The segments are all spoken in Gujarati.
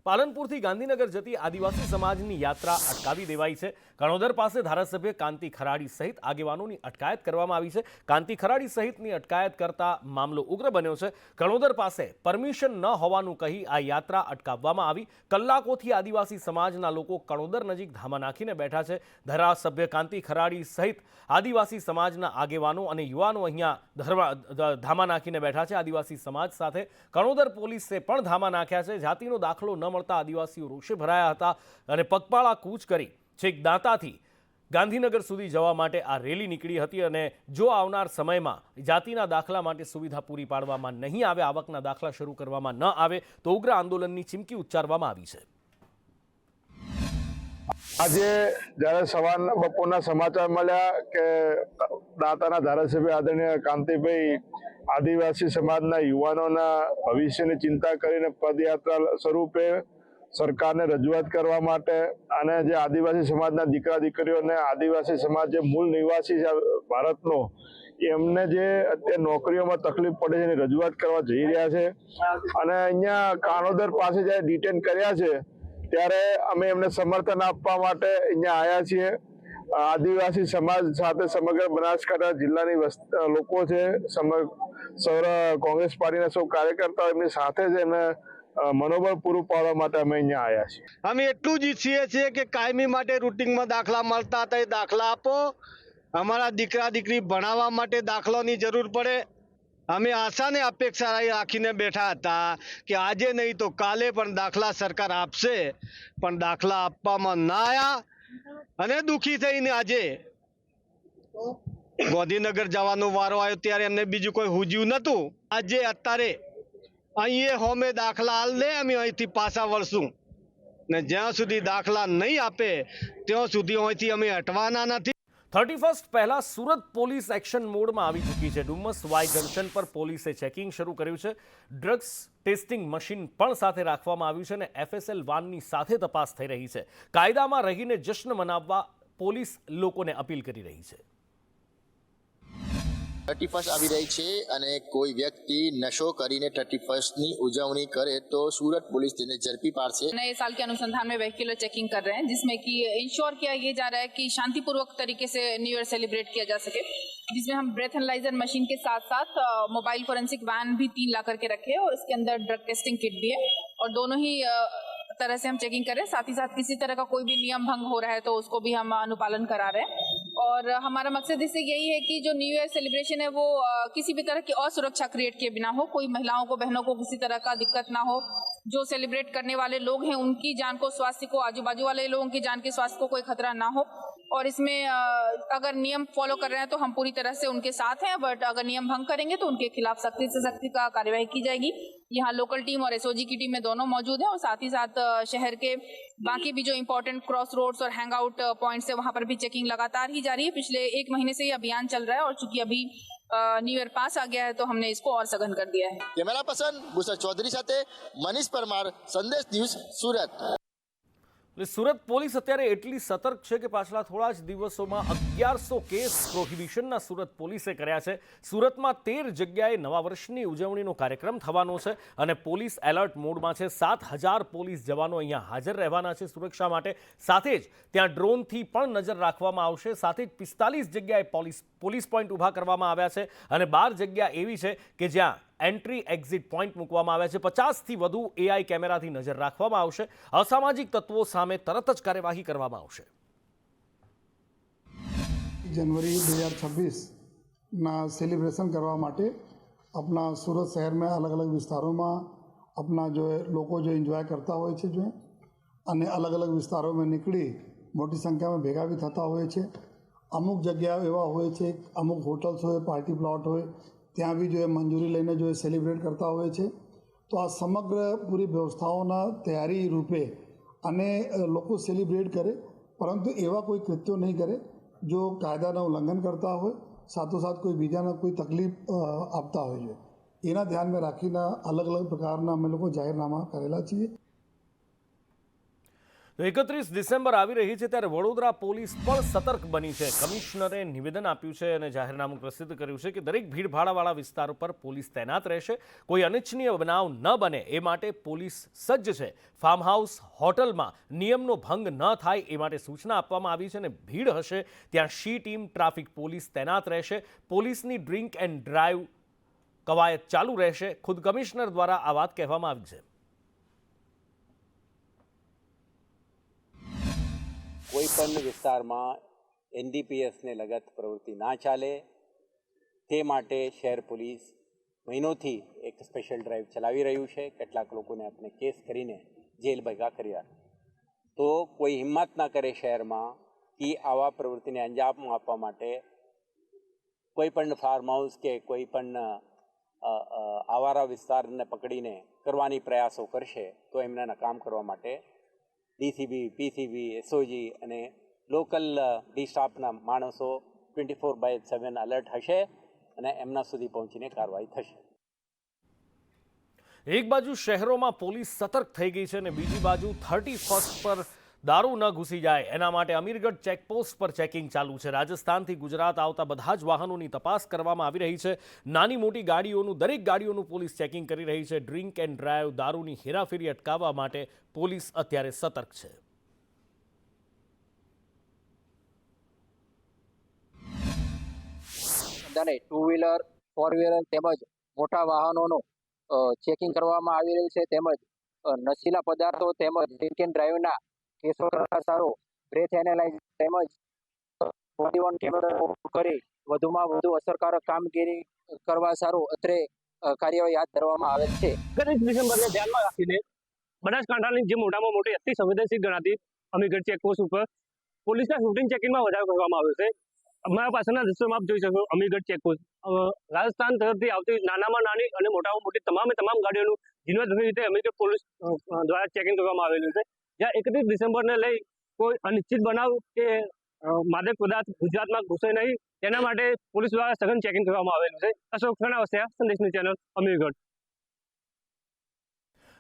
પાલનપુરથી ગાંધીનગર જતી આદિવાસી સમાજની યાત્રા અટકાવી દેવાઈ છે। કણોદર પાસે ધારાસભ્ય કાંતિ ખરાડી સહિત આગેવાનોની અટકાયત કરવામાં આવી છે। કાંતિ ખરાડી સહિતની અટકાયત કરતા મામલો ઉગ્ર બન્યો છે। કણોદર પાસે પરમિશન ન હોવાનું કહી આ યાત્રા અટકાવવામાં આવી। કલાકોથી આદિવાસી સમાજના લોકો કણોદર નજીક ધામા નાખીને બેઠા છે। ધારાસભ્ય કાંતિ ખરાડી સહિત આદિવાસી સમાજના આગેવાનો અને યુવાનો અહીંયા ધામા નાખીને બેઠા છે। આદિવાસી સમાજ સાથે કણોદર પોલીસે પણ ધામા નાખ્યા છે। જાતિનો દાખલો ન મળતા આદિવાસીઓ રોષે ભરાયા હતા અને પગપાળા કૂચ કરી છેક દાંતાથી ગાંધીનગર સુધી જવા માટે આ રેલી નીકળી હતી અને જો આવનાર સમયમાં જાતિના દાખલા માટે સુવિધા પૂરી પાડવામાં નહીં આવે, આવકના દાખલા શરૂ કરવામાં ન આવે તો ઉગ્ર આંદોલનની ચીમકી ઉચ્ચારવામાં આવી છે। આજે જ્યારે સવારના બપોરના સમાચાર મળ્યા કે દાંતાના ધારાસભ્ય આદરણીય કાંતિભાઈ આદિવાસી સમાજના યુવાનોના ભવિષ્યની ચિંતા કરીને પદયાત્રા સ્વરૂપે સરકારને રજૂઆત કરવા માટે અને જે આદિવાસી સમાજના દીકરા દીકરીઓને આદિવાસી સમાજ જે મૂળ નિવાસી છે ભારતનો એમને જે અત્યારે નોકરીઓમાં તકલીફ પડે છે એની રજૂઆત કરવા જઈ રહ્યા છે। અને અહીંયા કાણોદર પાસે જ્યારે ડિટેન કર્યા છે ત્યારે અમે એમને સમર્થન આપવા માટે અહીંયા આવ્યા છીએ। આદિવાસી સમાજ સાથે સમગ્ર બનાસકાંઠા જિલ્લાની લોકો છે, સૌ કોંગ્રેસ પાર્ટીના સૌ કાર્યકર્તાઓ એમની સાથે છે, એમને મનોબળ પૂરું પાડવા માટે અમે અહીંયા આવ્યા છીએ। અમે એટલું જ ઈચ્છીએ છીએ કે કાયમી માટે રૂટિનમાં દાખલા મળતા હતા એ દાખલા આપો। અમારા દીકરા દીકરી ભણાવવા માટે દાખલાની જરૂર પડે। અમે આશા ને અપેક્ષા રાખીને બેઠા હતા કે આજે નહીં તો કાલે પણ દાખલા સરકાર આપશે, પણ દાખલા આપવામાં ના આવ્યા અને દુઃખી થઈને આજે ગાંધીનગર જવાનો વારો આવ્યો ત્યારે એમને બીજું કોઈ હુજ્યું નહોતું। આજે અત્યારે અહીંયા હોમે દાખલા હાલ દે, અમે અહીંથી પાછા વળશું ને જ્યાં સુધી દાખલા નહીં આપે ત્યાં સુધી અહીંથી અમે હટવાના નથી। 31 પહેલા સુરત પોલીસ એક્શન મોડમાં આવી ચૂકી છે। ડુમસ વાય જંકશન પર પોલીસે ચેકિંગ શરૂ કર્યું છે। ડ્રગ્સ ટેસ્ટિંગ મશીન પણ સાથે રાખવામાં આવ્યું છે અને FSL વાનની સાથે તપાસ થઈ રહી છે। કાયદામાં રહીને જશ્ન મનાવવા પોલીસ લોકોને અપીલ કરી રહી છે। 31 આવી રહી છે અને કોઈ વ્યક્તિ नशो કરીને 31 ની ઉજવણી કરે तो सूरत पुलिस તેને ઝડપી પાડશે। नए साल के अनुसंधान में वेहिकुलर चेकिंग कर रहे हैं जिसमें कि इंश्योर किया ये जा रहा है कि शांतिपूर्वक तरीके से न्यू ईयर सेलिब्रेट किया जा सके, जिसमें हम ब्रेथ एनालाइजर मशीन के साथ साथ मोबाइल फोरेंसिक वैन भी 3 ला करके रखे हैं और इसके अंदर ड्रग टेस्टिंग किट भी है और दोनों ही तरह से हम चेकिंग करें। साथ ही साथ किसी तरह का कोई भी नियम भंग हो रहा है तो उसको भी हम अनुपालन करा रहे हैं और हमारा मकसद इससे यही है कि जो न्यू ईयर सेलिब्रेशन है वो किसी भी तरह की असुरक्षा क्रिएट किए बिना हो, कोई महिलाओं को बहनों को किसी तरह का दिक्कत ना हो। जो सेलिब्रेट करने वाले लोग हैं उनकी जान को, स्वास्थ्य को, आजू बाजू वाले लोगों की जान के स्वास्थ्य को कोई खतरा ना हो और इसमें अगर नियम फॉलो कर रहे हैं तो हम पूरी तरह से उनके साथ हैं, बट अगर नियम भंग करेंगे तो उनके खिलाफ सख्ती से सख्ती का कार्यवाही की जाएगी। यहाँ लोकल टीम और SOG की टीम में दोनों मौजूद हैं और साथ ही साथ शहर के बाकी भी जो इम्पोर्टेंट क्रॉस रोड्स और हैंग आउट पॉइंट्स है वहाँ पर भी चेकिंग लगातार ही जारी है। पिछले 1 महीने से ये अभियान चल रहा है और चूंकि अभी न्यू ईयर पास आ गया है तो हमने इसको और सघन कर दिया है। कैमरा पर्सन बुसर चौधरी साथे मनीष परमार, संदेश न्यूज, सूरत। સુરત પોલીસ અત્યારે એટલી સતર્ક છે કે પાછલા થોડા જ દિવસોમાં 1100 કેસ પ્રોહિબિશનના સુરત પોલીસે કર્યા છે। સુરતમાં 13 જગ્યાએ નવા વર્ષની ઉજવણીનો કાર્યક્રમ થવાનો છે અને પોલીસ એલર્ટ મોડમાં છે। 7000 પોલીસ જવાનો અહીંયા હાજર રહેવાના છે સુરક્ષા માટે। સાથે જ ત્યાં ડ્રોનથી પણ નજર રાખવામાં આવશે। સાથે જ 45 જગ્યાએ પોલીસ પોઈન્ટ ઊભા કરવામાં આવ્યા છે અને 12 જગ્યા એવી છે કે જ્યાં એન્ટ્રી એક્ઝિટ પોઈન્ટ મૂકવામાં આવ્યા છે। 50થી વધુ AI કેમેરાથી નજર રાખવામાં આવશે। અસામાજિક તત્વો સામે તરત જ કાર્યવાહી કરવામાં આવશે। जनवरी 2026 सेलिब्रेशन करवा माटे अपना सूरत शहर में अलग अलग विस्तारों में अपना जो है लोग जो एंजॉय करता हो जो अने अलग अलग विस्तारों में निकली मोटी संख्या में भेगा भी थता हो। अमुक जगह एवं हो, अमुक होटल्स हो, पार्टी प्लॉट हो, ત્યાં બી જો મંજૂરી લઈને જો સેલિબ્રેટ કરતા હોય છે। તો આ સમગ્ર પૂરી વ્યવસ્થાઓના તૈયારી રૂપે અને લોકો સેલિબ્રેટ કરે પરંતુ એવા કોઈ કૃત્યો નહીં કરે જો કાયદાનું ઉલ્લંઘન કરતા હોય, સાથોસાથ કોઈ બીજાને કોઈ તકલીફ આપતા હોય છે। એના ધ્યાનમાં રાખીને અલગ અલગ પ્રકારના અમે લોકો જાહેરનામા કરેલા છીએ। તો 31 ડિસેમ્બર આવી રહી છે ત્યારે વડોદરા પોલીસ પણ સતર્ક બની છે. કમિશનરે નિવેદન આપ્યું છે અને જાહેરનામું પ્રસિદ્ધ કર્યું છે કે દરેક ભીડભાડવાળા વિસ્તારો પર પોલીસ તૈનાત રહેશે. કોઈ અનિચ્છનીય બનાવ ન બને એ માટે પોલીસ સજ્જ છે. ફાર્મ હાઉસ, હોટલમાં નિયમનો ભંગ ન થાય એ માટે સૂચના આપવામાં આવી છે અને ભીડ હશે ત્યાં શી ટીમ, ટ્રાફિક પોલીસ તૈનાત રહેશે. પોલીસની ડ્રિંક એન્ડ ડ્રાઈવ કવાયત ચાલુ રહેશે. ખુદ કમિશનર દ્વારા આ વાત કહેવામાં આવી છે. કોઈ પણ વિસ્તારમાં એનડીપીએસને લગત પ્રવૃત્તિ ના ચાલે તે માટે શહેર પોલીસ મહિનોથી એક સ્પેશિયલ ડ્રાઈવ ચલાવી રહ્યું છે. કેટલાક લોકોને આપણે કેસ કરીને જેલ ભેગા કર્યા. તો કોઈ હિંમત ના કરે શહેરમાં કે આવા પ્રવૃત્તિને અંજામ આપવા માટે કોઈ પણ ફાર્મ હાઉસ કે કોઈ પણ આવારા વિસ્તારને પકડીને કરવાની પ્રયાસો કરશે તો એમને નકામ કરવા માટે ડીસીબી, પીસીબી, એસઓજી અને લોકલ ડી સ્ટાફના માણસો 24/7 એલર્ટ હશે અને એમના સુધી પહોંચીને કાર્યવાહી થશે. એક બાજુ શહેરોમાં પોલીસ સતર્ક થઈ ગઈ છે અને બીજી બાજુ 31st પર દારૂ ન ઘૂસી જાય એના માટે અમીરગઢ ચેકપોસ્ટ પર ચેકિંગ ચાલુ છે. રાજસ્થાનથી ગુજરાત આવતા બધા જ વાહનોની તપાસ કરવામાં આવી રહી છે. નાની મોટી ગાડીઓનું, દરેક ગાડીઓનું પોલીસ ચેકિંગ કરી રહી છે. ડ્રિંક એન્ડ ડ્રાઈવ, દારૂની હેરાફેરી અટકાવવા માટે પોલીસ અત્યારે સતર્ક છે. ટુ વ્હીલર, ફોર વ્હીલર તેમજ મોટા વાહનોનું ચેકિંગ કરવામાં આવી રહ્યું છે. તેમજ નશીલા પદાર્થો તેમજ ડ્રિંક એન્ડ ડ્રાઈવના કેસો કરતા સારો બ્રેથ એનાલાઇઝ તેમજ 21 કેમેરા કરી વધુમાં વધુ અસરકારક કામગીરી કરવા સારું અત્રે કાર્યવાહી હાથ ધરવામાં આવેલ છે. 31 ડિસેમ્બરને ધ્યાનમાં રાખીને બનાસકાંઠાની જે મોટામાં મોટી અતિ સંવેદનશીલ ગણાતી અમીરગઢ ચેકપોસ્ટ ઉપર પોલીસના રૂટીન ચેકિંગમાં વધારો કરવામાં આવ્યો છે. અમારા પાછળના દ્રશ્યોમાં આપ જોઈ શકો અમીરગઢ ચેકપોસ્ટ રાજસ્થાન તરફથી આવતી નાનામાં નાની અને મોટામાં મોટી તમામ ગાડીઓનું ઝીણવટભરી રીતે અમીરગઢ પોલીસ દ્વારા ચેકિંગ કરવામાં આવેલું છે. જ્યાં 31 ડિસેમ્બરને લઈ કોઈ અનિશ્ચિત બનાવ કે માદક પદાર્થ ગુજરાતમાં ઘૂસે નહીં તેના માટે પોલીસ દ્વારા સઘન ચેકિંગ કરવામાં આવેલું છે. અશોક ખણાવસિયા, સંદેશની ચેનલ, અમીરગઢ.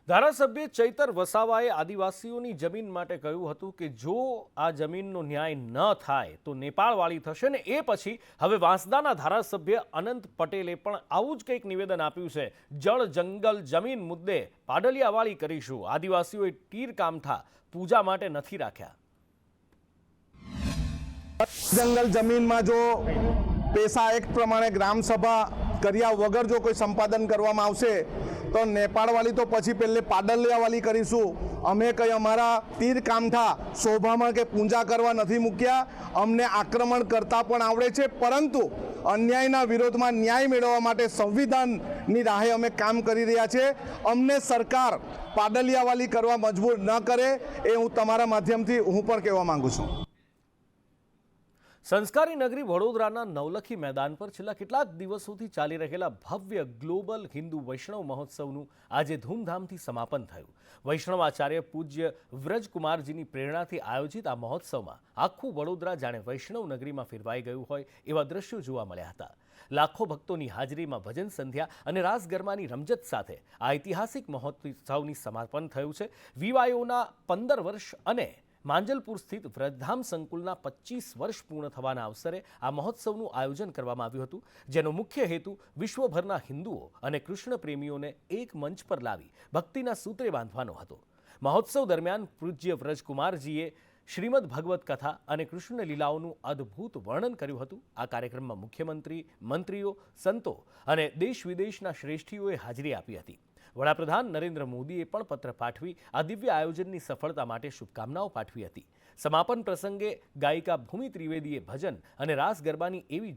ધારાસભ્ય ચૈતર વસાવાએ આદિવાસીઓની જમીન માટે કહ્યું હતું કે જો આ જમીનનો ન્યાય ન થાય તો નેપાળવાળી થશે ને એ પછી હવે વાંસદાના ધારાસભ્ય અનંત પટેલે પણ આવું જ કંઈક નિવેદન આપ્યું છે. જળ, જંગલ, જમીન મુદ્દે પાડલિયાવાળી કરીશું. આદિવાસીઓએ તીર કામઠા પૂજા માટે નથી રાખ્યા. જંગલ જમીનમાં જો પેશા એક્ટ પ્રમાણે ગ્રામસભા કર્યા વગર જો કોઈ સંપાદન કરવામાં આવશે તો નેપાળવાળી તો પછી પહેલે પાડલિયાવાળી કરીશું. અમે કંઈ અમારા તીર કામઠા શોભામાં કે પૂજા કરવા નથી મૂક્યા. અમને આક્રમણ કરતા પણ આવડે છે, પરંતુ અન્યાયના વિરોધમાં ન્યાય મેળવવા માટે સંવિધાનની રાહે અમે કામ કરી રહ્યા છે. અમને સરકાર પાડલિયાવાળી કરવા મજબૂર ન કરે એ હું તમારા માધ્યમથી હું પણ કહેવા માંગુ છું. સંસ્કારી નગરી વડોદરાના નવલખી મેદાન પર છેલ્લા કેટલાક દિવસોથી ચાલી રહેલા ભવ્ય ગ્લોબલ હિન્દુ વૈષ્ણવ મહોત્સવનું આજે ધૂમધામથી સમાપન થયું. વૈષ્ણવ આચાર્ય પૂજ્ય વ્રજકુમારજીની પ્રેરણાથી આયોજિત આ મહોત્સવમાં આખું વડોદરા જાણે વૈષ્ણવ નગરીમાં ફેરવાઈ ગયું હોય એવા દ્રશ્યો જોવા મળ્યા હતા. લાખો ભક્તોની હાજરીમાં ભજન સંધ્યા અને રાસ ગરબાની રમઝટ સાથે આ ઐતિહાસિક મહોત્સવની સમાપન થયું છે. વીવાયોના 15 વર્ષ અને માંજલપુર સ્થિત વ્રજધામ સંકુલના 25 વર્ષ પૂર્ણ થવાના અવસરે આ મહોત્સવનું આયોજન કરવામાં આવ્યું હતું, જેનો મુખ્ય હેતુ વિશ્વભરના હિન્દુઓ અને કૃષ્ણ પ્રેમીઓને એક મંચ પર લાવી ભક્તિના સૂત્રે બાંધવાનો હતો. મહોત્સવ દરમિયાન પૂજ્ય વ્રજકુમારજીએ શ્રીમદ ભગવત કથા અને કૃષ્ણ લીલાઓનું અદ્ભુત વર્ણન કર્યું હતું. આ કાર્યક્રમમાં મુખ્યમંત્રી, મંત્રીઓ, સંતો અને દેશ વિદેશના શ્રેષ્ઠીઓએ હાજરી આપી હતી. વડાપ્રધાન નરેન્દ્ર મોદીએ પણ પત્ર પાઠવી આ દિવ્ય આયોજનની સફળતા માટે શુભકામનાઓ પાઠવી હતી. સમાપન પ્રસંગે ગાયિકા ભૂમિ ત્રિવેદીએ ભજન અને રાસ ગરબાની એવી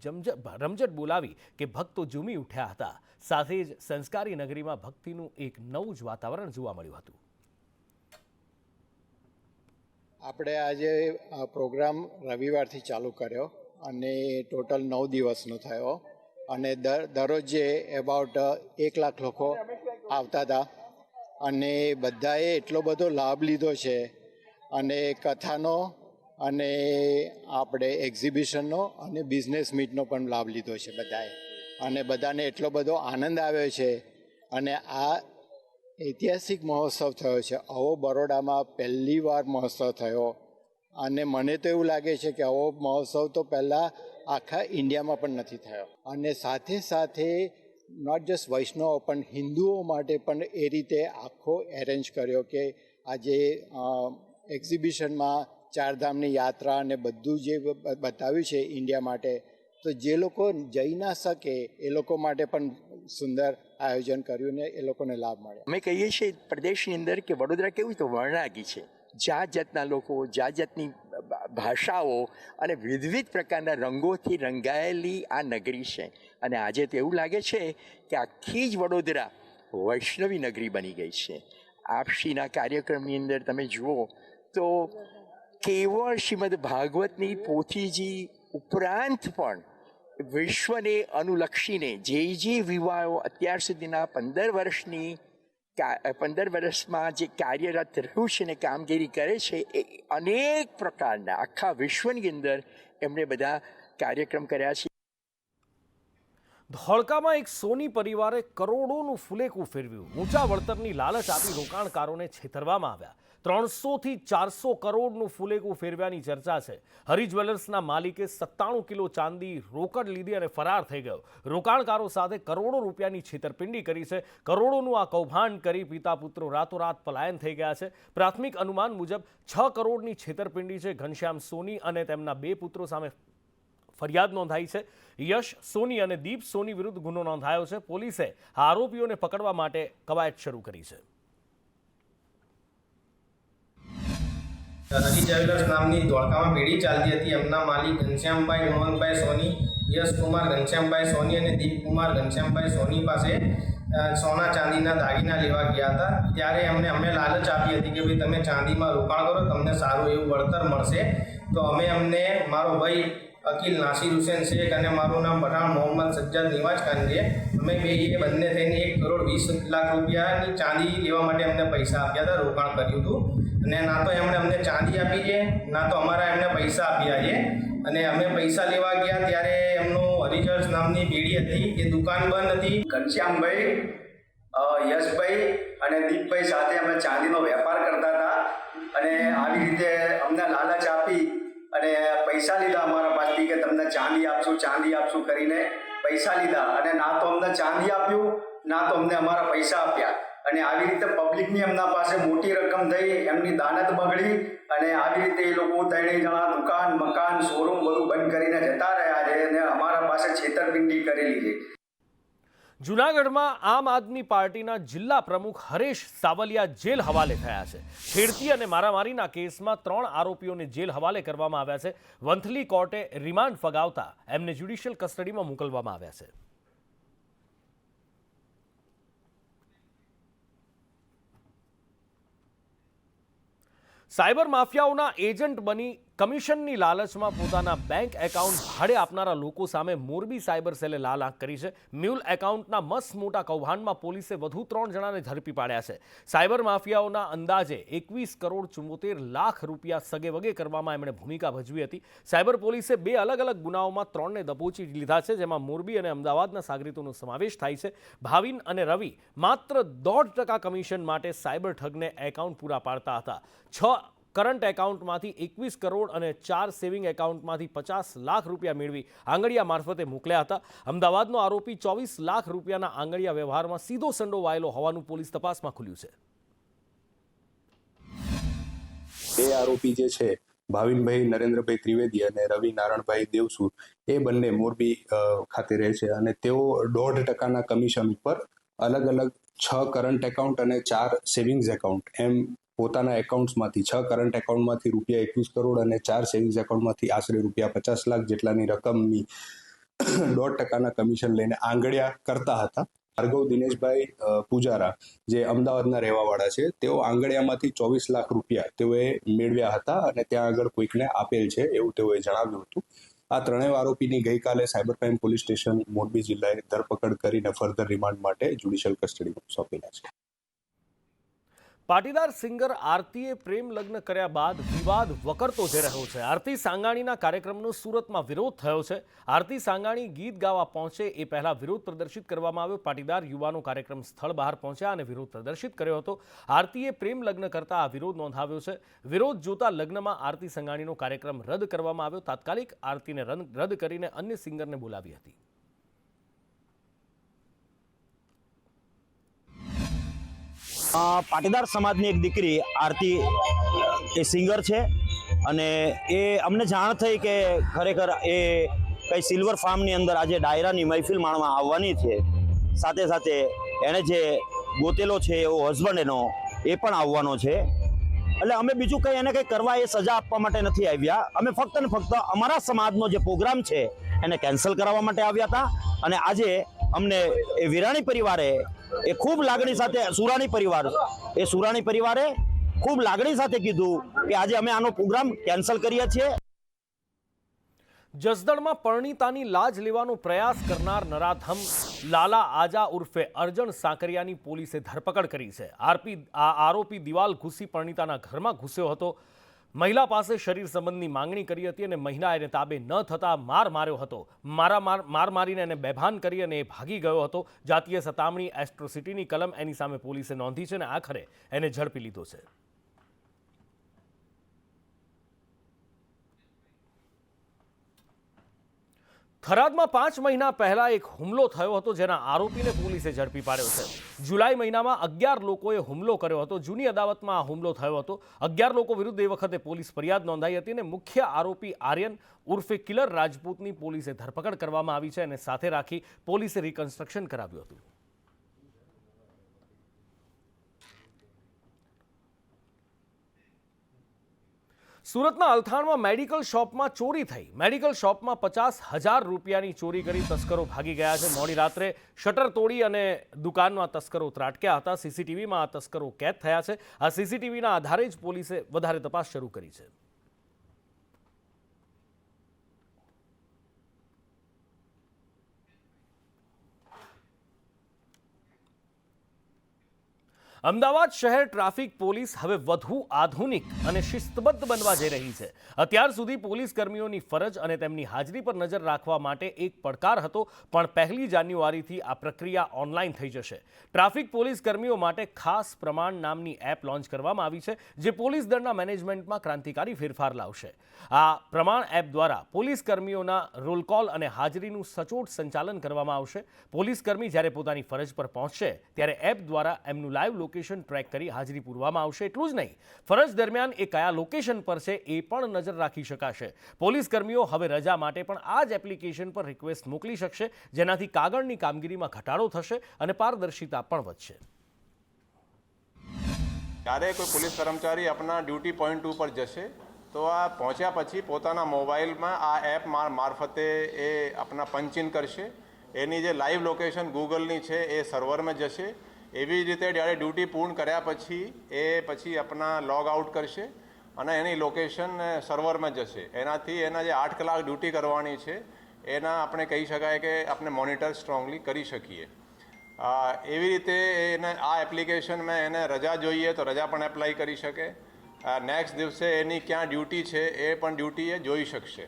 રમઝટ બોલાવી કે ભક્તો ઝૂમી ઉઠ્યા હતા. સાથે જ સંસ્કારી નગરીમાં ભક્તિનું એક નવું જ વાતાવરણ જોવા મળ્યું હતું. આપણે આજે પ્રોગ્રામ રવિવારથી ચાલુ કર્યો અને ટોટલ 9 દિવસનો થયો અને દરરોજે એબાઉટ 1 લાખ લોકો આવતા હતા અને બધાએ એટલો બધો લાભ લીધો છે અને કથાનો અને આપણે એક્ઝિબિશનનો અને બિઝનેસ મીટનો પણ લાભ લીધો છે બધાએ અને બધાને એટલો બધો આનંદ આવ્યો છે અને આ ઐતિહાસિક મહોત્સવ થયો છે. આવો બરોડામાં પહેલી વાર મહોત્સવ થયો અને મને તો એવું લાગે છે કે આવો મહોત્સવ તો પહેલાં આખા ઇન્ડિયામાં પણ નથી થયો. અને સાથે સાથે નોટ જસ્ટ વૈષ્ણવ પણ હિન્દુઓ માટે પણ એ રીતે આખો એરેન્જ કર્યો કે આજે એક્ઝિબિશનમાં ચારધામની યાત્રા અને બધું જે બતાવ્યું છે ઇન્ડિયા માટે, તો જે લોકો જઈ ના શકે એ લોકો માટે પણ સુંદર આયોજન કર્યું ને એ લોકોને લાભ મળે. અમે કહીએ છીએ પ્રદેશની અંદર કે વડોદરા કેવું તો વર્ણાગી છે, જાત જાતના લોકો, જાત જાતની ભાષાઓ અને વિવિધ પ્રકારના રંગોથી રંગાયેલી આ નગરી છે. અને આજે તો એવું લાગે છે કે આખી જ વડોદરા વૈષ્ણવી નગરી બની ગઈ છે. આપશીના કાર્યક્રમની અંદર તમે જુઓ તો કેવળ શ્રીમદ ભાગવતની પોથીજી ઉપરાંત પણ વિશ્વને અનુલક્ષીને જે વિવાહો અત્યાર સુધીના 15 વર્ષમાં જે કાર્યરત રહ્યું છે ને કામગીરી કરે છે, એ અનેક પ્રકારના આખા વિશ્વની અંદર એમણે બધા કાર્યક્રમ કર્યા છે. ધોળકામાં એક સોની પરિવારે કરોડોનું ફુલેકું ફેરવ્યું. ઊંચા વળતરની લાલચ આપી રોકાણકારોને છેતરવામાં આવ્યા. 300 થી 400 કરોડનું ફુલેકું ફેરવ્યાની ચર્ચા છે. હરિ જ્વેલર્સના માલિકે 97 કિલો ચાંદી રોકડ લીધી અને ફરાર થઈ ગયો. રોકાણકારો સાથે કરોડો રૂપિયાની છેતરપિંડી કરી છે. કરોડોનું આ કૌભાંડ કરી પિતા પુત્રો રાતોરાત પલાયન થઈ ગયા છે. પ્રાથમિક અનુમાન મુજબ 6 કરોડની છેતરપિંડી છે. ઘનશ્યામ સોની અને તેમના 2 પુત્રો સામે ફરિયાદ નોંધાઈ છે. યશ સોની અને દીપ સોની વિરુદ્ધ ગુનો નોંધાયો છે. પોલીસે આરોપીઓને પકડવા માટે કવાયત શરૂ કરી છે. હરિ જ્વેલર્સ નામની ધોળકામાં પેઢી ચાલતી હતી. એમના માલિક ઘનશ્યામભાઈ મોહનભાઈ સોની, યશકુમાર ઘનશ્યામભાઈ સોની અને દીપકુમાર ઘનશ્યામભાઈ સોની પાસે સોના ચાંદીના દાગીના લેવા ગયા હતા. ત્યારે અમે લાલચ આપી હતી કે ભાઈ તમે ચાંદીમાં રોકાણ કરો, તમને સારું એવું વળતર મળશે. તો અમે અમને મારો ભાઈ અકીલ નાસિર હુસેન શેખ અને મારું નામ પઠાણ મોહમ્મદ સજ્જાદ નિવાજ ખાન છે, અમે બંને થઈને 1 કરોડ 20 લાખ રૂપિયાની ચાંદી લેવા માટે અમને પૈસા આપ્યા હતા, રોકાણ કર્યું હતું. અને ના તો એમણે અમને ચાંદી આપી છે, ના તો અમારા એમને પૈસા આપ્યા છે. અને અમે પૈસા લેવા ગયા ત્યારે એમનું હરિ જ્વેલર્સ નામની પેઢી હતી, એ દુકાન બંધ હતી. ઘનશ્યામભાઈ, યશભાઈ અને દીપભાઈ સાથે અમે ચાંદીનો વેપાર કરતા હતા. અને આવી રીતે અમને લાલચ આપી અને પૈસા લીધા અમારા પાસેથી કે તમને ચાંદી આપશું કરીને પૈસા લીધા. અને ના તો અમને ચાંદી આપ્યું, ના તો અમને અમારા પૈસા આપ્યા. અને આવી રીતે પબ્લિકની એમના પાસે મોટી રકમ થઈ, એમની દાનત બગડી. અને આવી રીતે એ લોકો 3 જણા દુકાન, મકાન, શોરૂમ બધું બંધ કરીને જતા રહ્યા છે અને અમારા પાસે છેતરપિંડી કરેલી છે. જૂનાગઢમાં આમ આદમી પાર્ટીના જિલ્લા પ્રમુખ હરેશ સાવલિયા જેલ હવાલે થયા છે. છેડતી અને મારામારીના કેસમાં 3 આરોપીઓને જેલ હવાલે કરવામાં આવ્યા છે. વંથલી કોર્ટે રિમાન્ડ ફગાવતા એમને જ્યુડિશિયલ કસ્ટડીમાં મોકલવામાં આવ્યા છે. સાયબર માફિયાઓના એજન્ટ બની કમિશનની લાલચમાં પોતાના બેંક એકાઉન્ટ ભાડે આપનારા લોકો સામે મોરબી સાયબર સેલે લાલ આંખ કરી છે. મ્યુલ એકાઉન્ટના મસ્ત મોટા કૌભાંડમાં પોલીસે વધુ 3 જણાને ઝડપી પાડ્યા છે. સાયબર માફિયાઓના અંદાજે 21 કરોડ 74 લાખ રૂપિયા સગેવગે કરવામાં એમણે ભૂમિકા ભજવી હતી. સાયબર પોલીસે 2 અલગ અલગ ગુનાઓમાં 3ને દબોચી લીધા છે, જેમાં મોરબી અને અમદાવાદના સાગરીતોનો સમાવેશ થાય છે. ભાવિન અને રવિ માત્ર 0.5% કમિશન માટે સાયબર ઠગને એકાઉન્ટ પૂરા પાડતા હતા. 6 કરંટ એકાઉન્ટમાંથી 21 કરોડ અને 4 સેવિંગ એકાઉન્ટમાંથી 50 લાખ રૂપિયા મેળવી આંગળીયા મારફતે મોકલ્યા હતા. અમદાવાદનો આરોપી 24 લાખ રૂપિયાના આંગળીયા વ્યવહારમાં સીધો સંડોવાયેલો હોવાનું પોલીસ તપાસમાં ખુલ્યું છે. 2 આરોપી જે છે, ભાવિનભાઈ નરેન્દ્રભાઈ ત્રિવેદી અને રવિ નારાયણભાઈ દેવસુર, એ બંને મોરબી ખાતે રહે છે અને તેઓ 0.5% કમિશન ઉપર અલગ અલગ 6 કરંટ એકાઉન્ટ અને 4 સેવિંગ્સ એકાઉન્ટ એમ પોતાના એકાઉન્ટ્સમાંથી 6 કરંટ એકાઉન્ટમાંથી રૂપિયા 21 કરોડ અને 4 સેવિંગ્સ એકાઉન્ટમાંથી આશરે રૂપિયા 50 લાખ જેટલાની રકમની 0.5% કમિશન લઈને આંગળિયા કરતા હતા. ભાર્ગવ દિનેશભાઈ પૂજારા, જે અમદાવાદના રહેવાવાળા છે, તેઓ આંગળિયામાંથી 24 લાખ રૂપિયા તેઓએ મેળવ્યા હતા અને ત્યાં આગળ કોઈકને આપેલ છે એવું તેઓએ જણાવ્યું હતું. આ 3 આરોપીની ગઈકાલે cyber crime police station Morbi જિલ્લાએ ધરપકડ કરીને ફર્ધર રિમાન્ડ માટે જ્યુડિશિયલ કસ્ટડીમાં સોંપેલા છે. પાટીદાર સિંગર આરતીએ પ્રેમ લગ્ન કર્યા બાદ વિવાદ વકરતો જઈ રહ્યો છે। આરતી સાંગાણીના કાર્યક્રમનો સુરતમાં વિરોધ થયો છે। આરતી સાંગાણી ગીત ગાવા પહોંચે એ પહેલા વિરોધ પ્રદર્શિત કરવામાં આવ્યો। પાટીદાર યુવાનો કાર્યક્રમ સ્થળ બહાર પહોંચ્યા અને વિરોધ પ્રદર્શિત કર્યો હતો। આરતીએ પ્રેમ લગ્ન કરતા આ વિરોધ નોંધાવ્યો છે। વિરોધ જોતા લગ્નમાં આરતી સાંગાણીનો કાર્યક્રમ રદ કરવામાં આવ્યો। તાત્કાલિક આરતીને રદ કરીને અન્ય સિંગરને બોલાવી હતી। પાટીદાર સમાજની એક દીકરી આરતી એ સિંગર છે અને એ અમને જાણ થઈ કે ખરેખર એ કઈ સિલ્વર ફાર્મની અંદર આજે ડાયરાની મહેફિલ માણવા આવવાની છે। સાથે સાથે એણે જે ગોતેલો છે એવો હસબન્ડ એનો એ પણ આવવાનો છે। એટલે અમે બીજું કંઈ એને કંઈ કરવા એ સજા આપવા માટે નથી આવ્યા। અમે ફક્ત ને ફક્ત અમારા સમાજનો જે પ્રોગ્રામ છે એને કેન્સલ કરાવવા માટે આવ્યા હતા। અને આજે અમને એ વિરાણી પરિવારે એ ખૂબ લાગણી સાથે સુરાણી પરિવારે ખૂબ લાગણી સાથે કીધું કે આજે અમે આનો પ્રોગ્રામ કેન્સલ કરીએ છીએ। જસદણમાં પરણિતાની લાજ લેવાનો પ્રયાસ કરનાર નરાધમ લાલા આજા ઉર્ફે અર્જણ સાકરિયાની પોલીસે ધરપકડ કરી છે। આરોપી દિવાલ ઘૂસી પરણિતાના ઘરમાં ઘૂસ્યો હતો। મહિલા પાસે શરીર સંબંધની માંગણી કરી હતી અને મહિલા એને તાબે ન થતા માર માર્યો હતો। માર મારીને એને બેભાન કરી અને એ ભાગી ગયો હતો। જાતીય સતામણી એટ્રોસિટીની કલમ એની સામે પોલીસે નોંધી છે અને આખરે એને ઝડપી લીધો છે। થરાદમાં 5 મહિના પહેલા એક હુમલો થયો હતો જેના આરોપીને પોલીસે ઝડપી પાડ્યો છે। જુલાઈ મહિનામાં 11 લોકોએ હુમલો કર્યો હતો। જૂની અદાવતમાં આ હુમલો થયો હતો। 11 લોકો વિરુદ્ધ એ વખતે પોલીસ ફરિયાદ નોંધાઈ હતી અને મુખ્ય આરોપી આર્યન ઉર્ફે કિલર રાજપૂતની પોલીસે ધરપકડ કરવામાં આવી છે અને સાથે રાખી પોલીસે રિકન્સ્ટ્રક્શન કરાવ્યું હતું। સુરતના અલથાણમાં મેડિકલ શોપમાં ચોરી થઈ। મેડિકલ શોપમાં 50,000 રૂપિયાની ચોરી કરી તસ્કરો ભાગી ગયા છે। મોડી રાત્રે શટર તોડી અને દુકાનમાં તસ્કરો ત્રાટક્યા હતા। સીસીટીવીમાં આ તસ્કરો કેદ થયા છે। આ સીસીટીવીના આધારે જ પોલીસે વધારે તપાસ શરૂ કરી છે। અમદાવાદ શહેર ટ્રાફિક પોલીસ હવે વધુ આધુનિક અને શિસ્તબદ્ધ બનવા જઈ રહી છે। અત્યાર સુધી પોલીસ કર્મીઓની ફરજ અને તેમની હાજરી પર નજર રાખવા માટે એક પડકાર હતો, પણ 1 જાન્યુઆરીથી આ પ્રક્રિયા ઓનલાઈન થઈ જશે। ટ્રાફિક પોલીસ કર્મીઓ માટે ખાસ પ્રમાણ નામની એપ લોન્ચ કરવામાં આવી છે, જે પોલીસ દળના મેનેજમેન્ટમાં ક્રાંતિકારી ફેરફાર લાવશે। આ પ્રમાણ એપ દ્વારા પોલીસ કર્મીઓના રોલ કોલ અને હાજરીનું સચોટ સંચાલન કરવામાં આવશે। પોલીસ કર્મી જ્યારે પોતાની ફરજ પર પહોંચશે ત્યારે એપ દ્વારા એમનું લાઈવ લોકેશન ટ્રેક કરી હાજરી પૂરવામાં આવશે। એટલું જ નહીં, ફરજ દરમિયાન એ કયા લોકેશન પર છે એ પણ નજર રાખી શકાશે। પોલીસ કર્મીઓ હવે રજા માટે પણ આ જ એપ્લિકેશન પર રિક્વેસ્ટ મોકલી શકશે, જેનાથી કાગળની કામગીરીમાં ઘટાડો થશે અને પારદર્શિતા પણ વધશે। જ્યારે કોઈ પોલીસ કર્મચારી આપણા ડ્યુટી પોઈન્ટ ઉપર જશે તો આ પહોંચ્યા પછી પોતાના મોબાઈલમાં આ એપ મારફતે એ આપણા પંચિન કરશે। એની જે લાઈવ લોકેશન ગૂગલની છે એ સર્વરમાં જશે। એવી જ રીતે જ્યારે ડ્યુટી પૂર્ણ કર્યા પછી આપણા લોગ આઉટ કરશે અને એની લોકેશન સર્વરમાં જશે। એનાથી એના જે 8 કલાક ડ્યુટી કરવાની છે એના આપણે કહી શકાય કે આપણે મોનિટર સ્ટ્રોંગલી કરી શકીએ। એવી રીતે એને આ એપ્લિકેશનમાં એને રજા જોઈએ તો રજા પણ એપ્લાય કરી શકે। નેક્સ્ટ દિવસે એની ક્યાં ડ્યુટી છે એ પણ ડ્યુટી એ જોઈ શકશે।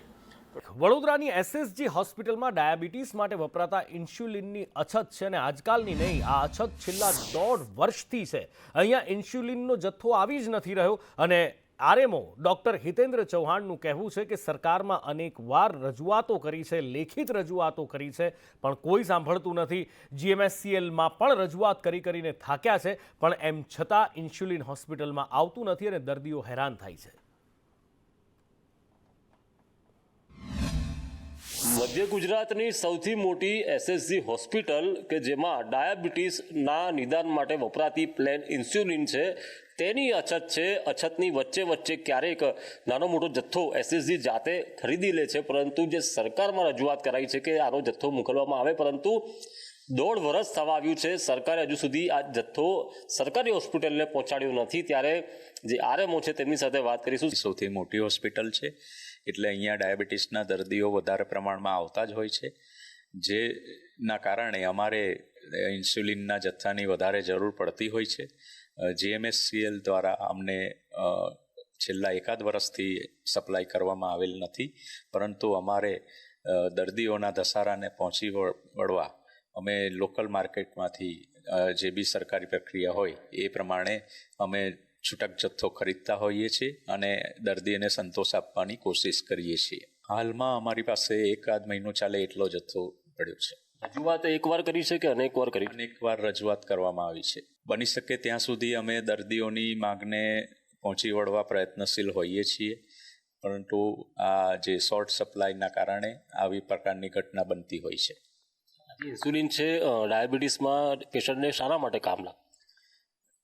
વડોદરાની એસએસજી હોસ્પિટલમાં ડાયાબિટીસ માટે વપરાતા ઇન્સ્યુલિનની અછત છે અને આજકાલની નહીં, આ અછત છેલ્લા 1.5 વર્ષથી છે। અહીંયા ઇન્સ્યુલિનનો જથ્થો આવી જ નથી રહ્યો અને આરએમઓ ડોક્ટર હિતેન્દ્ર ચૌહાણનું કહેવું છે કે સરકારમાં અનેક વાર રજૂઆતો કરી છે, લેખિત રજૂઆતો કરી છે, પણ કોઈ સાંભળતું નથી। જીએમએસસીએલમાં પણ રજૂઆત કરીને થાક્યા છે, પણ એમ છતાં ઇન્સ્યુલિન હોસ્પિટલમાં આવતું નથી અને દર્દીઓ હેરાન થાય છે। મધ્ય ગુજરાતની સૌથી મોટી એસએસજી હોસ્પિટલ કે જેમાં ડાયાબિટીસના નિદાન માટે વપરાતી પ્લેન ઇન્સ્યુલિન છે તેની અછત છે। અછતની વચ્ચે ક્યારેક નાનો મોટો જથ્થો એસએસજી જાતે ખરીદી લે છે, પરંતુ જે સરકારમાં રજૂઆત કરાઈ છે કે આનો જથ્થો મોકલવામાં આવે, પરંતુ 1.5 વર્ષ થવા આવ્યું છે, સરકારે હજુ સુધી આ જથ્થો સરકારી હોસ્પિટલને પહોંચાડ્યો નથી। ત્યારે જે આરએમઓ છે તેમની સાથે વાત કરીશું। સૌથી મોટી હોસ્પિટલ છે એટલે અહીંયા ડાયાબિટીસના દર્દીઓ વધારે પ્રમાણમાં આવતા જ હોય છે, જેના કારણે અમારે ઇન્સ્યુલિનના જથ્થાની વધારે જરૂર પડતી હોય છે। GMSCL દ્વારા અમને છેલ્લા એકાદ વર્ષથી સપ્લાય કરવામાં આવેલ નથી, પરંતુ અમારે દર્દીઓના ધસારાને પહોંચી વળવા અમે લોકલ માર્કેટમાંથી જે બી સરકારી પ્રક્રિયા હોય એ પ્રમાણે અમે છૂટક જથ્થો ખરીદતા હોઈએ છીએ અને દર્દીને સંતોષ આપવાની કોશિશ કરીએ છીએ. હાલમાં અમારી પાસે એકાદ મહિનો ચાલે એટલો જથ્થો પડ્યો છે. રજૂઆત એકવાર કરી છે કે અનેકવાર કરી? અનેકવાર રજૂઆત કરવામાં આવી છે. બની શકે ત્યાં સુધી અમે દર્દીઓની માંગને પહોંચી વળવા પ્રયત્નશીલ હોઈએ છીએ, પરંતુ આ જે શોર્ટ સપ્લાયના કારણે આવી પ્રકારની ઘટના બનતી હોય છે. ઇન્સ્યુલિન છે ડાયાબિટીસમાં પેશન્ટને શાના માટે કામ લાગે?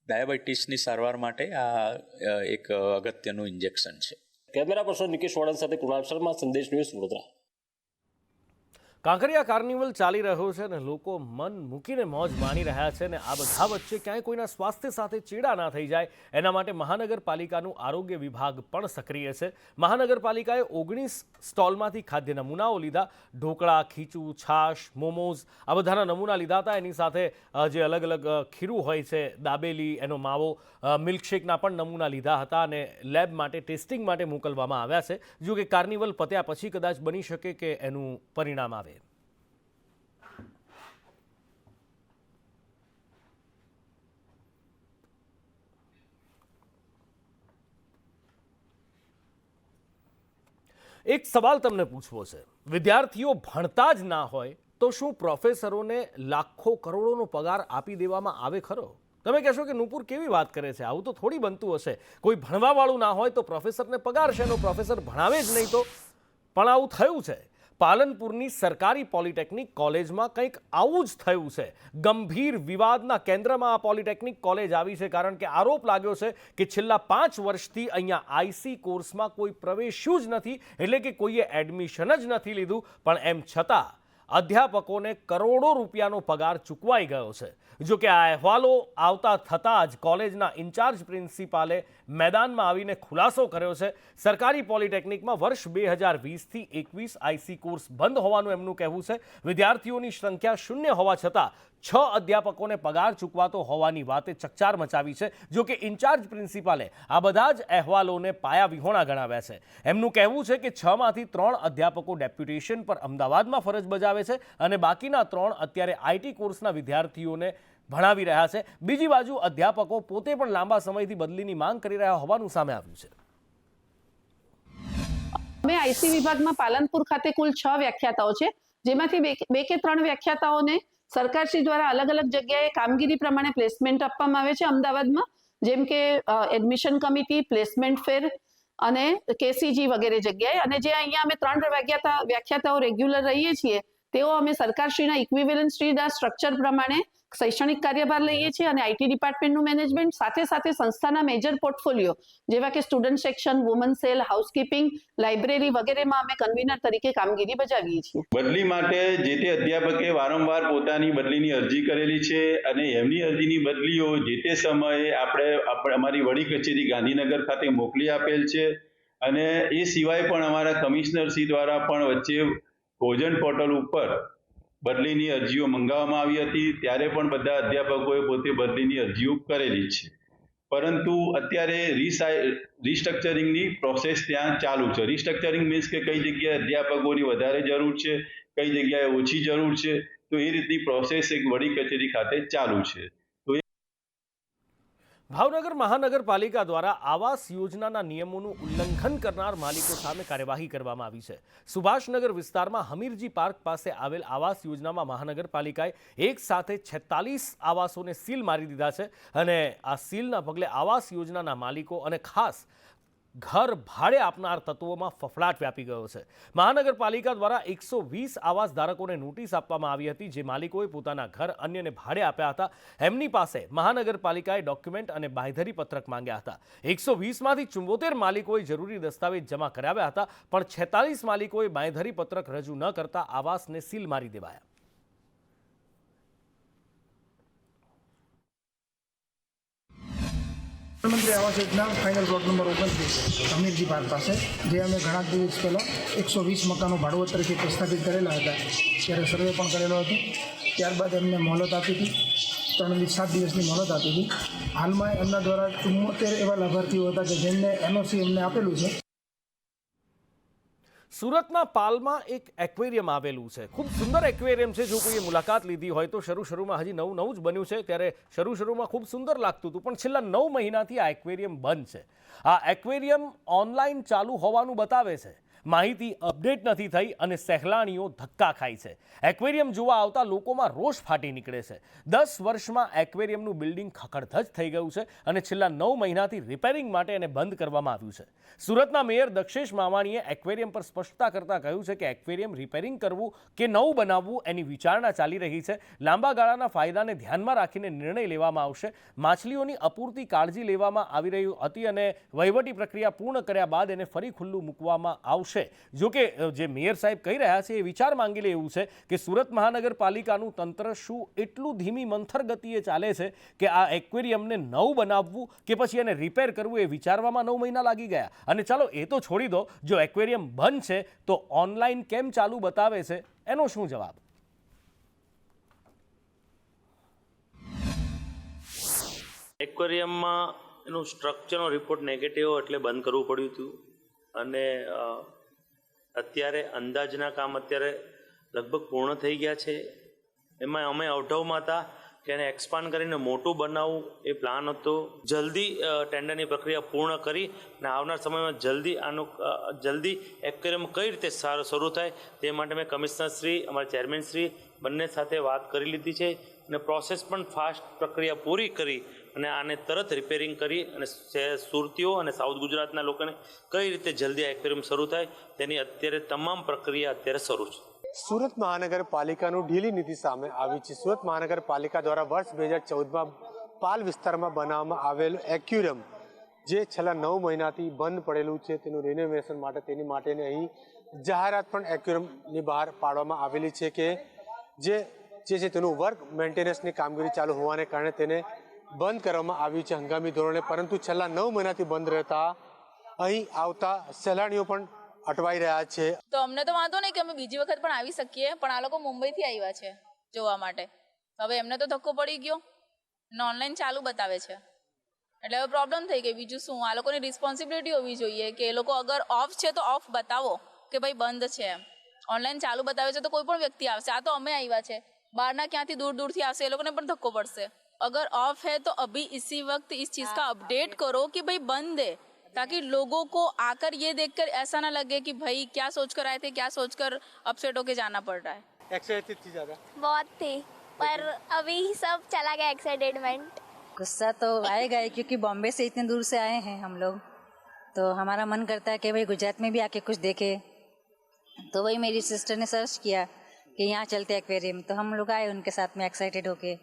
ડાયાબિટીસની સારવાર માટે આ એક અગત્યનું ઇન્જેક્શન છે. કેમેરા પર્સન નિકેશ વાળન સાથે કૃણાલ શર્મા, સંદેશ ન્યૂઝ, વડોદરા. કાંકરિયા કાર્નિવલ ચાલી રહ્યો છે અને લોકો મન મૂકીને મોજ માણી રહ્યા છે અને આ બધા વચ્ચે ક્યાંય કોઈના સ્વાસ્થ્ય સાથે ચેડા ના થઈ જાય એના માટે મહાનગરપાલિકાનું આરોગ્ય વિભાગ પણ સક્રિય છે. મહાનગરપાલિકાએ 19 સ્ટોલમાંથી ખાદ્ય નમૂનાઓ લીધા. ઢોકળા, ખીચું, છાશ, મોમોઝ આ બધાના નમૂના લીધા હતા. એની સાથે જે અલગ અલગ ખીરું હોય છે, દાબેલી, એનો માવો, મિલ્કશેકના પણ નમૂના લીધા હતા અને લેબ માટે ટેસ્ટિંગ માટે મોકલવામાં આવ્યા છે. જો કે કાર્નિવલ પત્યા પછી કદાચ બની શકે કે એનું પરિણામ આવે. એક સવાલ તમને પૂછવો છે. વિદ્યાર્થીઓ ભણતા જ ના હોય તો શું પ્રોફેસરોને લાખો કરોડોનો પગાર આપી દેવામાં આવે ખરો? તમે કહેશો કે નુપુર કેવી વાત કરે છે, આવું તો થોડી બનતું હશે. કોઈ ભણવાવાળું ના હોય તો પ્રોફેસરને પગાર છે, એનો પ્રોફેસર ભણાવે જ નહીં તો. પણ આવું થયું છે. પાલનપુરની સરકારી પોલિટેકનિક કોલેજમાં કંઈક આવું જ થયું છે. ગંભીર વિવાદના કેન્દ્રમાં આ પોલિટેકનિક કોલેજ આવી છે, કારણ કે આરોપ લાગ્યો છે કે છેલ્લા 5 વર્ષથી અહીંયા IC કોર્સમાં કોઈ પ્રવેશ્યું જ નથી, એટલે કે કોઈએ એડમિશન જ નથી લીધું. પણ એમ છતાં અધ્યાપકોને કરોડો રૂપિયાનો પગાર ચૂકવાઈ ગયો છે. જો કે આ અહેવાલો આવતા થતાં જ કોલેજના ઇન્ચાર્જ પ્રિન્સિપાલે મેદાનમાં આવીને ખુલાસો કર્યો છે. સરકારી પોલિટેકનિકમાં વર્ષ 2020થી 21 IC કોર્સ બંધ હોવાનું એમનું કહેવું છે. વિદ્યાર્થીઓની સંખ્યા શૂન્ય હોવા છતાં 6 અધ્યાપકોને પગાર ચૂકવાતો હોવાની વાતે ચકચાર મચાવી છે. જો કે ઇન્ચાર્જ પ્રિન્સિપાલે આ બધા જ અહેવાલોને પાયા વિહોણા ગણાવ્યા છે. એમનું કહેવું છે કે 6માંથી 3 અધ્યાપકો ડેપ્યુટેશન પર અમદાવાદમાં ફરજ બજાવે છે અને બાકીના 3 અત્યારે IT કોર્સના વિદ્યાર્થીઓને ભણાવી રહ્યા છે. બીજી બાજુ અધ્યાપકો પોતે પણ લાંબા સમયથી બદલીની માંગ કરી રહ્યા હોવાનું સામે આવ્યું છે. અમે IC વિભાગમાં પાલનપુર ખાતે કુલ 6 વ્યાખ્યાતાઓ છે, જેમાંથી 2 કે 3 વ્યાખ્યાતાઓને સરકારશ્રી દ્વારા અલગ અલગ જગ્યાએ કામગીરી પ્રમાણે પ્લેસમેન્ટ આપવામાં આવે છે અમદાવાદમાં, જેમ કે એડમિશન કમિટી, પ્લેસમેન્ટ ફેર અને KCG વગેરે જગ્યાએ. અને જે અહીંયા અમે 3 વ્યાખ્યાતાઓ રેગ્યુલર રહીએ છીએ તેઓ અમે સરકારશ્રીના ઇક્વિવેલન્સના સ્ટ્રક્ચર પ્રમાણે શૈક્ષણિક કાર્યભાર લઈએ છીએ અને IT ડિપાર્ટમેન્ટનું મેનેજમેન્ટ સાથે સાથે સંસ્થાના મેજર પોર્ટફોલિયો જેવા કે student section, woman cell, housekeeping, library વગેરેમાં અમે કન્વીનર તરીકે કામગીરી બજાવીએ છીએ. બદલી માટે જે તે અધ્યાપકે વારંવાર પોતાની બદલીની અરજી કરેલી છે અને એમની અરજીની બદલીઓ જે તે સમયે આપણે અમારી વડી કચેરી ગાંધીનગર ખાતે મોકલી આપેલ છે. અને એ સિવાય પણ અમારા કમિશનરશ્રી દ્વારા પણ વચ્ચે ભોજન પોર્ટલ ઉપર બદલીની અરજીઓ મંગાવવામાં આવી હતી, ત્યારે પણ બધા અધ્યાપકોએ પોતે બદલીની અરજીઓ કરેલી છે. પરંતુ અત્યારે રિસ્ટ્રક્ચરિંગની પ્રોસેસ ત્યાં ચાલુ છે. રિસ્ટ્રક્ચરિંગ મીન્સ કે કઈ જગ્યાએ અધ્યાપકોની વધારે જરૂર છે, કઈ જગ્યાએ ઓછી જરૂર છે, તો એ રીતની પ્રોસેસ એક વડી કચેરી ખાતે ચાલુ છે. ભાવનગર મહાનગરપાલિકા દ્વારા આવાસ યોજનાના નિયમોનું ઉલ્લંઘન કરનાર માલિકો સામે કાર્યવાહી કરવામાં આવી છે. સુભાષનગર વિસ્તારમાં હમીરજી પાર્ક પાસે આવેલ આવાસ યોજનામાં મહાનગરપાલિકાએ એક સાથે 46 આવાસોને સીલ મારી દીધા છે અને આ સીલના પગલે આવાસ યોજનાના માલિકો અને ખાસ ઘર ભાડે આપનાર તત્વોમાં ફફડાટ વ્યાપી ગયો છે. મહાનગરપાલિકા દ્વારા 120 આવાસ ધારકોને નોટિસ આપવામાં આવી હતી, જે માલિકોએ પોતાના ઘર અન્યને ભાડે આપ્યા હતા. એમની પાસે મહાનગરપાલિકાએ ડોક્યુમેન્ટ અને બાંયધરી પત્રક માંગ્યા હતા. 120માંથી 74 માલિકોએ જરૂરી દસ્તાવેજ જમા કરાવ્યા હતા, પણ 46 માલિકોએ બાંયધરી પત્રક રજૂ ન કરતા આવાસને સીલ મારી દેવાયા. પ્રધાનમંત્રી Awas Yojana final plot number 29 Hamirji park પાસે, જે અમે ઘણા દિવસ પહેલાં 120 મકાનો ભાડુઆત તરીકે પ્રસ્થાપિત કરેલા હતા, ત્યારે સર્વે પણ કરેલો હતો. ત્યારબાદ એમને મોહલત આપી હતી 7 દિવસની મોહલત આપી હતી. હાલમાં એમના દ્વારા 74 એવા લાભાર્થીઓ હતા કે જેમને એનઓસી એમને આપેલું છે. સુરતના પાલમાં એક એક્વેરિયમ આવેલું છે. ખૂબ સુંદર એક્વેરિયમ છે. જો કોઈએ મુલાકાત લીધી હોય તો શરૂમાં હજી નવું જ બન્યું છે, ત્યારે શરૂમાં ખૂબ સુંદર લાગતું હતું, પણ છેલ્લા 9 મહિનાથી આ એક્વેરિયમ બંધ છે. આ એક્વેરિયમ ઓનલાઈન ચાલુ હોવાનું બતાવે છે. માહિતી અપડેટ નથી થઈ અને સહેલાણીઓ ધક્કા ખાય છે. એક્વેરિયમ જોવા આવતા લોકોમાં રોષ ફાટી નીકળે છે. 10 વર્ષમાં એક્વેરિયમનું બિલ્ડિંગ ખખડધજ થઈ ગયું છે અને છેલ્લા 9 મહિનાથી રિપેરિંગ માટે એને બંધ કરવામાં આવ્યું છે. સુરતના મેયર દક્ષેશ માવાણીએ એક્વેરિયમ પર સ્પષ્ટતા કરતા કહ્યું છે કે એક્વેરિયમ રિપેરિંગ કરવું કે નવું બનાવવું એની વિચારણા ચાલી રહી છે. લાંબા ગાળાના ફાયદાને ધ્યાનમાં રાખીને નિર્ણય લેવામાં આવશે. માછલીઓની અપૂરતી કાળજી લેવામાં આવી રહી હતી અને વહીવટી પ્રક્રિયા પૂર્ણ કર્યા બાદ એને ફરી ખુલ્લું મૂકવામાં આવશે. જો કે જે મેયર સાહેબ કહી રહ્યા છે એ વિચાર માંગી લે એવું છે કે સુરત મહાનગરપાલિકાનું તંત્ર શું એટલું ધીમી મંથર ગતિએ ચાલે છે કે આ એક્વેરિયમને નવું બનાવવું કે પછી એને રિપેર કરવું એ વિચારવામાં 9 મહિના લાગી ગયા. અને ચાલો એ તો છોડી દો, જો એક્વેરિયમ બંધ છે તો ઓનલાઈન કેમ ચાલુ બતાવે છે એનો શું જવાબ? એક્વેરિયમમાં એનું સ્ટ્રક્ચરનો રિપોર્ટ નેગેટિવ એટલે બંધ કરવું પડ્યું હતું અને અત્યારે અંદાજના કામ અત્યારે લગભગ પૂર્ણ થઈ ગયા છે. એમાં અમે અવઢવમાં હતા કે એને એક્સપાન્ડ કરીને મોટું બનાવવું એ પ્લાન હતો. જલ્દી ટેન્ડરની પ્રક્રિયા પૂર્ણ કરી અને આવનાર સમયમાં જલ્દી એક્વેરિયમ કઈ રીતે શરૂ થાય તે માટે મેં કમિશનર શ્રી, અમારા ચેરમેન શ્રી બંને સાથે વાત કરી લીધી છે અને પ્રોસેસ પણ ફાસ્ટ પ્રક્રિયા પૂરી કરી અને આને તરત રિપેરિંગ કરી અને સુરતીઓ અને સાઉથ ગુજરાતના લોકોને કઈ રીતે જલ્દી એક્વેરિયમ શરૂ થાય તેની અત્યારે તમામ પ્રક્રિયા અત્યારે શરૂ છે. સુરત મહાનગરપાલિકાનું ઢીલી નીતિ સામે આવી છે. સુરત મહાનગરપાલિકા દ્વારા વર્ષ 2014માં પાલ વિસ્તારમાં બનાવવામાં આવેલું એક્વેરિયમ જે છેલ્લા 9 મહિનાથી બંધ પડેલું છે તેનું રિનોવેશન માટે તેની માટેની અહીં જાહેરાત પણ એક્વેરિયમની બહાર પાડવામાં આવેલી છે કે જે છે તેનું વર્ક મેન્ટેનન્સની કામગીરી ચાલુ હોવાને કારણે તેને બંધ કરવામાં આવ્યું છે હંગામી ધોરણે. પરંતુ છેલ્લા 9 મહિનાથી બંધ રહેતા અહીં આવતા સહેલાણીઓ પણ અટવાઈ રહ્યા છે. તો અમને તો વાંધો નહીં કે અમે બીજી વખત પણ આવી શકીએ, પણ આ લોકો મુંબઈથી આવ્યા છે જોવા માટે. હવે એમને તો ધક્કો પડી ગયો ને ઓનલાઈન ચાલુ બતાવે છે એટલે હવે પ્રોબ્લેમ થઈ ગઈ. બીજું શું, આ લોકોની રિસ્પોન્સિબિલિટી હોવી જોઈએ કે એ લોકો અગર ઓફ છે તો ઓફ બતાવો કે ભાઈ બંધ છે. ઓનલાઈન ચાલુ બતાવે છે તો કોઈ પણ વ્યક્તિ આવશે. આ તો અમે આવ્યા છે, બહારના ક્યાંથી દૂરથી આવશે, એ લોકોને પણ ધક્કો પડશે. अगर ऑफ है तो अभी इसी वक्त इस चीज का अपडेट करो कि भाई बंद है, ताकि लोगों को आकर ये देखकर ऐसा ना लगे कि भाई क्या सोचकर आए थे, क्या सोचकर अपसेट होके जाना पड़ रहा है. एक्साइटेड थी ज़्यादा? बहुत थी, पर अभी सब चला गया एक्साइटेडमेंट. गुस्सा तो आएगा ही क्योंकि बॉम्बे से इतने दूर से आए हैं हम लोग, तो हमारा मन करता है कि भाई गुजरात में भी आके कुछ देखे. तो वही मेरी सिस्टर ने सर्च किया कि यहाँ चलते एक्वेरियम, तो हम लोग आए उनके साथ में एक्साइटेड होके.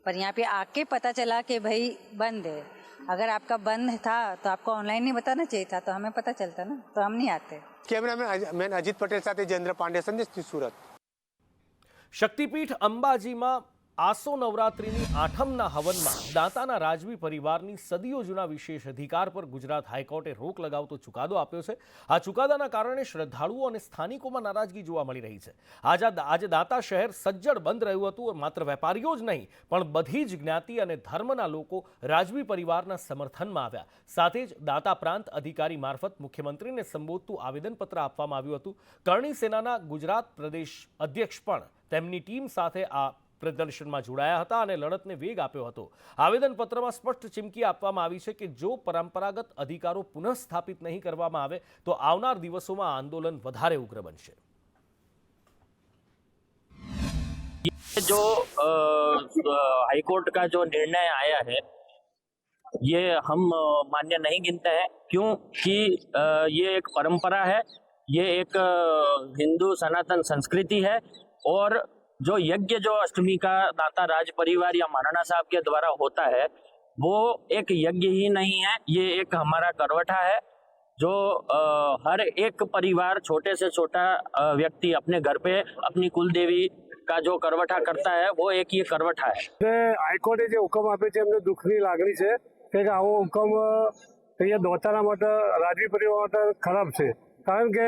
पर यहाँ पे आके पता चला कि भाई बंद है. अगर आपका बंद था तो आपको ऑनलाइन नहीं बताना चाहिए था, तो हमें पता चलता ना, तो हम नहीं आते. कैमरामैन अजित पटेल સાથે જયેન્દ્ર પાંડે, સંદેશ સુરત. શક્તિપીઠ અંબાજીમાં આસો નવરાત્રિની આઠમના હવનમાં દાંતાના રાજવી પરિવારની સદીઓ જૂના વિશેષ અધિકાર પર ગુજરાત હાઈકોર્ટે રોક લગાવતો ચુકાદો આપ્યો છે. આ ચુકાદાના કારણે શ્રદ્ધાળુઓ અને સ્થાનિકોમાં નારાજગી જોવા મળી રહી છે. આજે દાંતા શહેર સજ્જડ બંધ રહ્યું હતું. માત્ર વેપારીઓ જ નહીં પણ બધી જ જ્ઞાતિ અને ધર્મના લોકો રાજવી પરિવારના સમર્થનમાં આવ્યા. સાથે જ દાંતા પ્રાંત અધિકારી મારફત મુખ્યમંત્રીને સંબોધતું આવેદનપત્ર આપવામાં આવ્યું હતું. કરણી સેનાના ગુજરાત પ્રદેશ અધ્યક્ષ પણ તેમની ટીમ સાથે આ પ્રદર્શનમાં જોડાયા હતા અને લડતને વેગ આપ્યો હતો. આવેદનપત્રમાં સ્પષ્ટ ચીમકી આપવામાં આવી છે કે જો પરંપરાગત અધિકારો પુનઃસ્થાપિત નહીં કરવામાં આવે તો આવનાર દિવસોમાં આંદોલન વધારે ઉગ્ર બનશે. जो हाईकोर्ट का जो निर्णय आया है ये हम मान्य नहीं गिनते हैं, क्योंकि ये एक परंपरा है, ये एक हिंदू सनातन संस्कृति है. और जो यज्ञ जो अष्टमी का दाता राज परिवार या महाराणा साहब के द्वारा होता है वो एक यज्ञ ही नहीं है, ये एक हमारा करवटा है जो हर एक परिवार छोटे से छोटा व्यक्ति अपने घर पे अपनी कुलदेवी का जो करवटा करता है वो एक ये करवटा है. હાઈકોર્ટે જે હુકમ આપ્યો છે એમને દુઃખની લાગણી છે કે આવો હુકમ અહીંયા દોતાના માટે રાજવી પરિવાર માટે ખરાબ છે. કારણ કે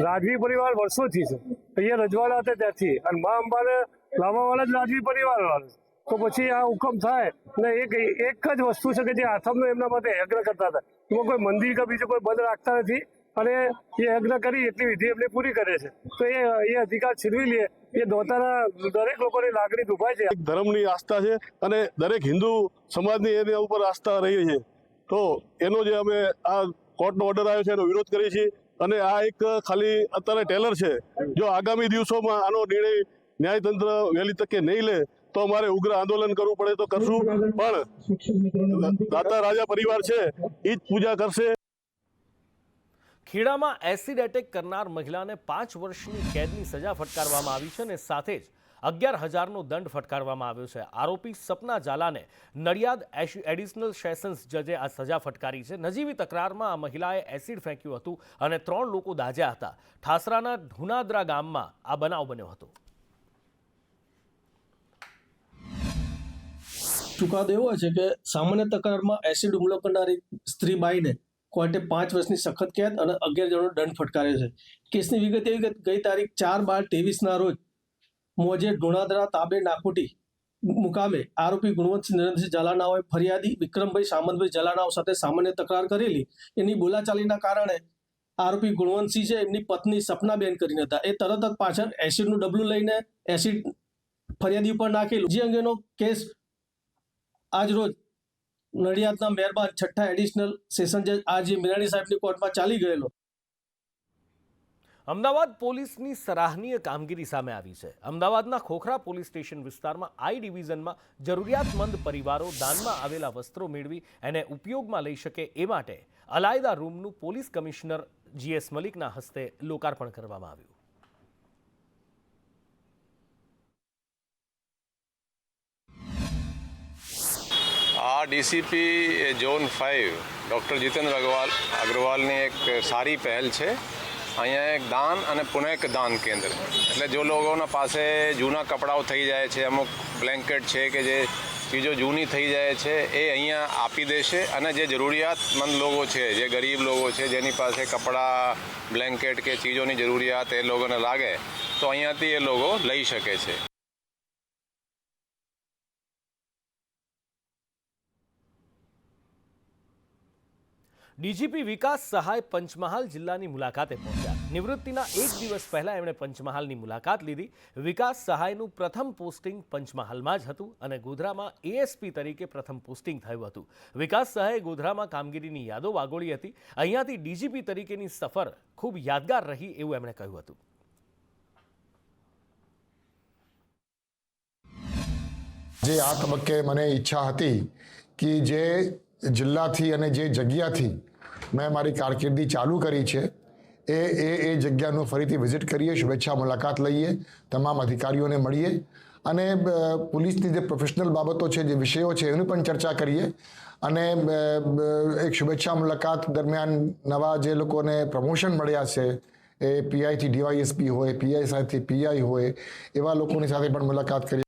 રાજવી પરિવાર વર્ષોથી છે, અહીંયા રજવાડા હતા ત્યાંથી, અને મા અંબાને લાવવાવાળા જ રાજવી પરિવાર વાળા છે. તો પછી આ હુકમ થાય ને એક જ વસ્તુ છે કે જે આથમનો એમના માટે યજ્ઞ કરતા હતા, એમાં કોઈ મંદિર કે બીજું કોઈ બંધ રાખતા નથી અને એ યજ્ઞ કરી એટલી વિધિ એમને પૂરી કરે છે. તો એ અધિકાર છીનવી લે એ દોતાના દરેક લોકોની લાગણી દુભાય છે. ધર્મની આસ્થા છે અને દરેક હિન્દુ સમાજની એના ઉપર આસ્થા રહી છે. તો એનો જે અમે આ કોર્ટનો ઓર્ડર આવ્યો છે એનો વિરોધ કરીએ છીએ અને આ એક ખાલી અત્યારે ટેલર છે. જો આગામી દિવસોમાં આનો નિર્ણય ન્યાયતંત્ર વહેલી તકે નહીં લે તો અમારે ઉગ્ર આંદોલન કરવું પડે તો કરશું, પણ દાતા રાજા પરિવાર છે એ જ પૂજા કરશે. ખેડામાં એસિડ એટેક કરનાર મહિલાને 5 વર્ષની કેદની સજા ફટકારવામાં આવી છે અને સાથે જ 11,000નો દંડ ફટકારવામાં આવ્યો છે. આરોપી સપના ઝાલાને નડિયાદ એડિશનલ સેશન્સ જજે આ સજા ફટકારી છે. નજીવી તકરારમાં આ મહિલાએ એસિડ ફેંક્યું હતું અને 3 લોકો દાઝ્યા હતા. ઠાસરાના ઢુનાદરા ગામમાં આ બનાવ બન્યો હતો. ચુકાદો એવો છે કે સામાન્ય તકરારમાં એસિડ હુમલો કરનારી સ્ત્રી બાઈને કોર્ટે 5 વર્ષની સખત કેદ અને 11 જણનો દંડ ફટકાર્યો છે. કેસની વિગત એવી કે ગઈ તારીખ 4/12/23ના રોજ મોજે ઢુણાદરા તાબે નાખોટી મુકામે આરોપી ગુણવંતસિંહ નરેન્દ્રસિંહ ઝાલાનાઓએ ફરિયાદી વિક્રમભાઈ સામંતભાઈ ઝાલાનાઓ સાથે સામાન્ય તકરાર કરેલી. એની બોલાચાલીના કારણે આરોપી ગુણવંતસિંહ છે એમની પત્ની સપનાબેન કરીને હતા, એ તરત જ પાછળ એસિડનું ડબલું લઈને એસિડ ફરિયાદી ઉપર નાખેલું. જે અંગેનો કેસ આજ રોજ નડિયાદના મહેરબાન 6ઠ્ઠા એડિશનલ સેશન જજ આજે મીરાણી સાહેબની કોર્ટમાં ચાલી ગયેલો. અમદાવાદ પોલીસની સરાહનીય કામગીરી સામે આવી છે. અમદાવાદના ખોખરા પોલીસ સ્ટેશન વિસ્તારમાં આઈ ડિવિઝનમાં જરૂરિયાતમંદ પરિવારો દાનમાં આવેલા વસ્ત્રો મેળવી એને ઉપયોગમાં લઈ શકે એ માટે અલાયદા રૂમનું પોલીસ કમિશનર GS મલિકના હસ્તે લોકાર્પણ કરવામાં આવ્યું. આ ડીસીપી ઝોન 5 ડૉક્ટર જીતેન્દ્ર અગ્રવાલની એક સારી પહેલ છે. અહીંયા એક દાન અને પુનઃ દાન કેન્દ્ર, એટલે જો લોકોના પાસે જૂના કપડાઓ થઈ જાય છે, અમુક બ્લેન્કેટ છે કે જે ચીજો જૂની થઈ જાય છે એ અહીંયા આપી દેશે અને જે જરૂરિયાતમંદ લોકો છે, જે ગરીબ લોકો છે જેની પાસે કપડાં બ્લેન્કેટ કે ચીજોની જરૂરિયાત એ લોકોને લાગે તો અહીંયાથી એ લોકો લઈ શકે છે. ડીજીપી વિકાસ સહાય પંચમહાલ જિલ્લાની મુલાકાતે પહોંચ્યા. નિવૃત્તિના એક દિવસ પહેલા એમણે પંચમહાલની મુલાકાત લીધી. વિકાસ સહાયનું પ્રથમ પોસ્ટિંગ પંચમહાલમાં જ હતું અને ગોધરામાં ASP તરીકે પ્રથમ પોસ્ટિંગ થયું હતું. વિકાસ સહાયે ગોધરામાં કામગીરીની યાદો વાગોળી હતી. અહીંયાથી ડીજીપી તરીકેની સફર ખૂબ યાદગાર રહી એવું એમણે કહ્યું હતું. જે આ તબક્કે મને ઈચ્છા હતી કે જે જિલ્લાથી અને જે જગ્યાથી મેં મારી કારકિર્દી ચાલુ કરી છે એ જગ્યાનું ફરીથી વિઝિટ કરીએ, શુભેચ્છા મુલાકાત લઈએ, તમામ અધિકારીઓને મળીએ અને પોલીસની જે પ્રોફેશનલ બાબતો છે, જે વિષયો છે એની પણ ચર્ચા કરીએ અને એક શુભેચ્છા મુલાકાત દરમિયાન નવા જે લોકોને પ્રમોશન મળ્યા છે એ PI થી DYSP હોય, PI થી PI હોય એવા લોકોની સાથે પણ મુલાકાત કરીએ.